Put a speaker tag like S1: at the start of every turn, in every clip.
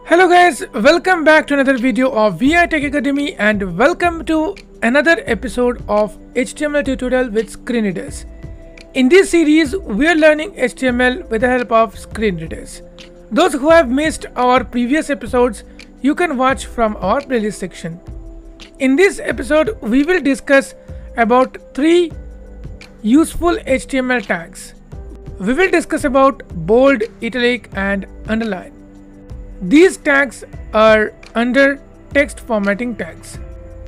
S1: Hello guys, welcome back to another video of V.I Tech Academy and welcome to another episode of HTML tutorial with screen readers. In this series, we are learning HTML with the help of screen readers. Those who have missed our previous episodes, you can watch from our playlist section. In this episode, we will discuss about 3 useful HTML tags. We will discuss about bold, italic and underline. These tags are under text formatting tags.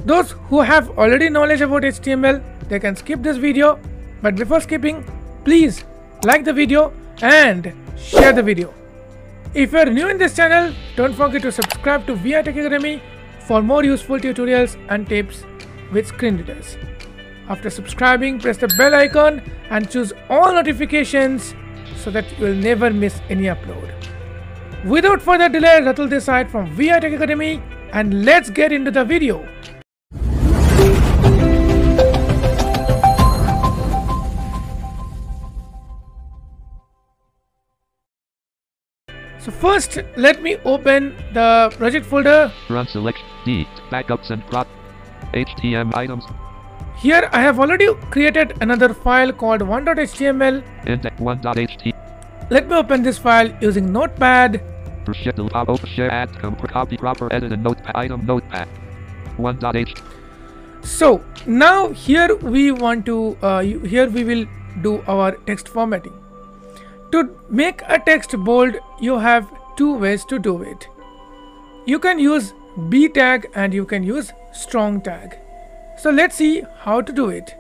S1: Those who have already knowledge about HTML, they can skip this video, but before skipping, please like the video and share the video. If you are new in this channel, don't forget to subscribe to V.I Tech Academy for more useful tutorials and tips with screen readers. After subscribing, press the bell icon and choose all notifications so that you will never miss any upload. Without further delay, Ratul Desai from V.I Tech Academy, and let's get into the video. So first, let me open the project folder.
S2: Run select D backups and prop HTML items.
S1: Here I have already created another file called 1.html.
S2: Index1.ht.
S1: Let me open this file using Notepad.
S2: Share add copy proper edit and notepad item notepad 1.h.
S1: So now here we want to here we will do our text formatting. To make a text bold, you have 2 ways to do it. You can use B tag and you can use strong tag. So let's see how to do it.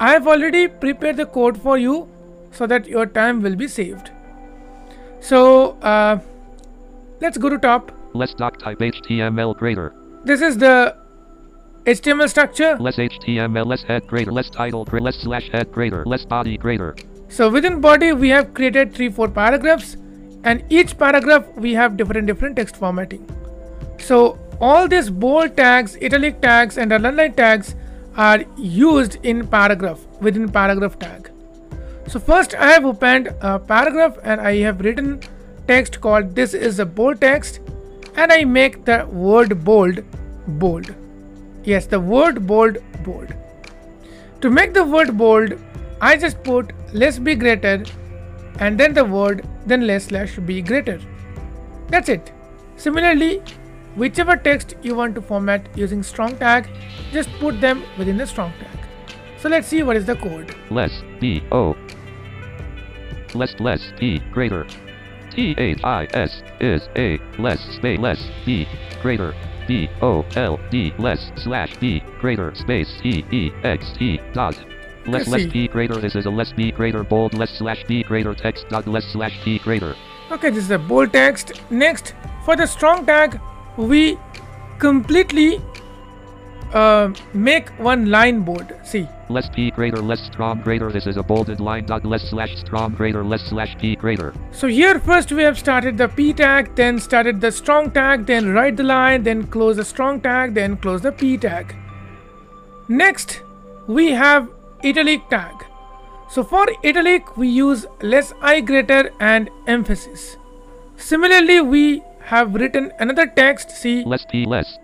S1: I have already prepared the code for you so that your time will be saved. So let's go to top.
S2: Less doc type HTML greater.
S1: This is the HTML structure.
S2: Less HTML, less head greater, less title greater, less slash head greater, less body greater.
S1: So within body we have created 3-4 paragraphs, and each paragraph we have different text formatting. So all these bold tags, italic tags and underline tags are used in paragraph, within paragraph tag. So first I have opened a paragraph and I have written text called this is a bold text, and I make the word bold bold. Yes, the word bold bold. To make the word bold, I just put less b greater and then the word, then less slash b greater. That's it. Similarly, whichever text you want to format using strong tag, just put them within the strong tag. So let's see what is the code.
S2: Less b o less b greater. THIS is a less space less b greater BOLD less slash b greater space TEXT dot less b greater. This is a less b greater bold less slash b greater text dot less slash b greater.
S1: Okay, this is a bold text. Next, for the strong tag, we completely make one line bold. See,
S2: less p greater less strong greater. This is a bolded line dot less slash strong greater less slash p greater.
S1: So here first we have started the p tag, then started the strong tag, then write the line, then close the strong tag, then close the p tag. Next we have italic tag. So for italic we use less I greater and emphasis. Similarly, we have written another text. See,
S2: less p less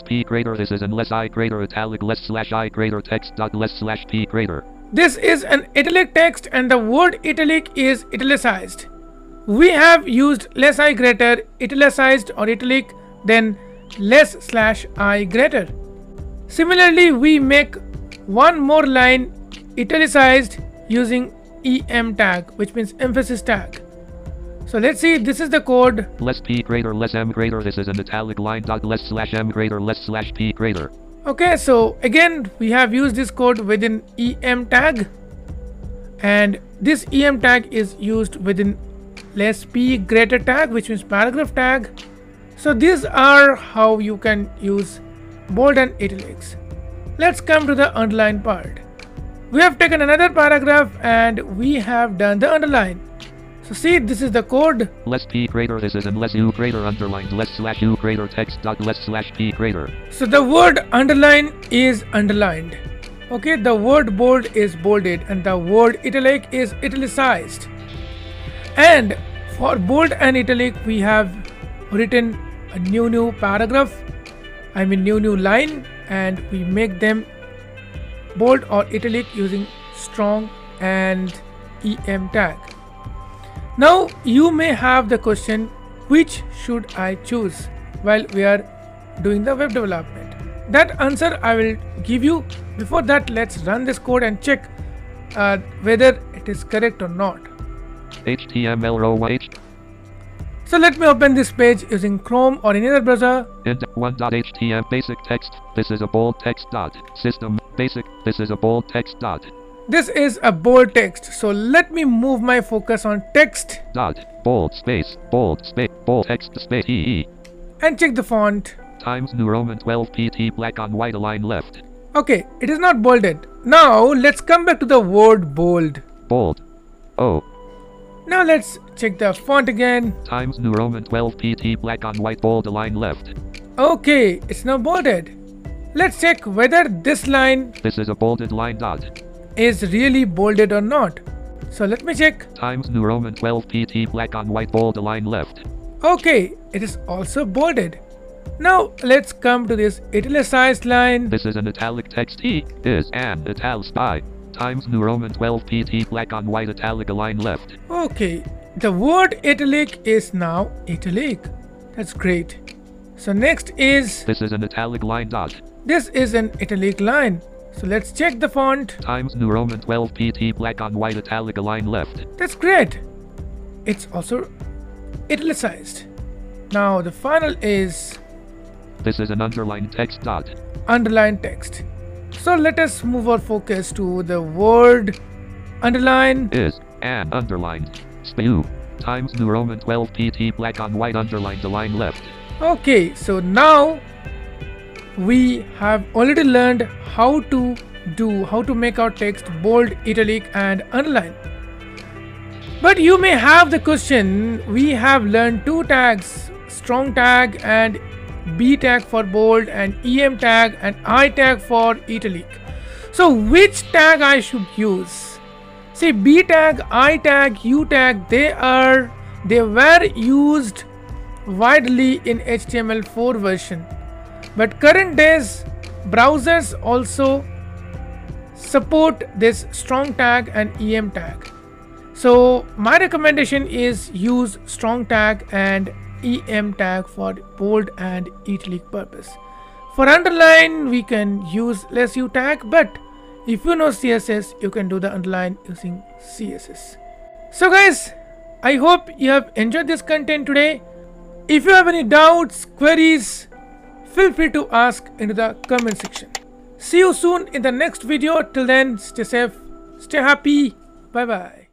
S2: p greater. This is an less I greater italic less slash I greater text dot less slash p greater.
S1: This is an italic text and the word italic is italicized. We have used less I greater, italicized or italic, then less slash I greater. Similarly, we make one more line italicized using EM tag, which means emphasis tag. So let's see, this is the code.
S2: Less p greater less m greater. This is an italic line dot less slash m greater less slash p greater.
S1: Okay, so again we have used this code within EM tag, and this EM tag is used within less p greater tag, which means paragraph tag. So these are how you can use bold and italics. Let's come to the underline part. We have taken another paragraph and we have done the underline. So see, this is the code.
S2: Less p greater. This is an less u greater underlined less slash u greater text dot less slash p greater.
S1: So the word underline is underlined. Okay, the word bold is bolded and the word italic is italicized. And for bold and italic we have written a new paragraph, new line, and we make them bold or italic using strong and em tag. Now you may have the question, which should I choose while we are doing the web development? That answer I will give you. Before that, let's run this code and check whether it is correct or not.
S2: HTML row H.
S1: So let me open this page using Chrome or any other browser.
S2: Int1.html basic text. This is a bold text dot. System basic. This is a bold text dot.
S1: This is a bold text. So let me move my focus on text.
S2: Dot. Bold space text space EE.
S1: And check the font.
S2: Times New Roman 12 PT black on white align left.
S1: Okay, it is not bolded. Now let's come back to the word bold.
S2: Bold. O.
S1: Now let's check the font again.
S2: Times New Roman 12 PT black on white bold align left.
S1: Okay, it's now bolded. Let's check whether this line,
S2: this is a bolded line dot,
S1: is really bolded or not. So let me check.
S2: Times New Roman 12 PT black on white bold align left.
S1: Okay, it is also bolded. Now let's come to this italicized line.
S2: This is an italic text. E is an italic by Times New Roman 12 PT black on white italic align left.
S1: Okay, the word italic is now italic. That's great. So next is,
S2: this is an italic line dot.
S1: This is an italic line. So let's check the font.
S2: Times New Roman 12 PT black on white italic align left.
S1: That's great. It's also italicized. Now the final is,
S2: this is an underlined text dot.
S1: Underlined text. So let us move our focus to the word underline.
S2: Is an underlined SPU Times New Roman 12 PT black on white underlined line left.
S1: Okay, so now we have already learned how to make our text bold, italic and underline. But you may have the question, we have learned two tags, strong tag and B tag for bold and EM tag and I tag for italic. So which tag I should use? See, B tag, I tag, U tag, they were used widely in HTML4 version. But current days browsers also support this strong tag and EM tag. So my recommendation is use strong tag and EM tag for bold and italic purpose. For underline we can use less U tag, but if you know CSS you can do the underline using CSS. So guys, I hope you have enjoyed this content today. If you have any doubts, queries, feel free to ask into the comment section. See you soon in the next video. Till then, stay safe, stay happy, bye bye.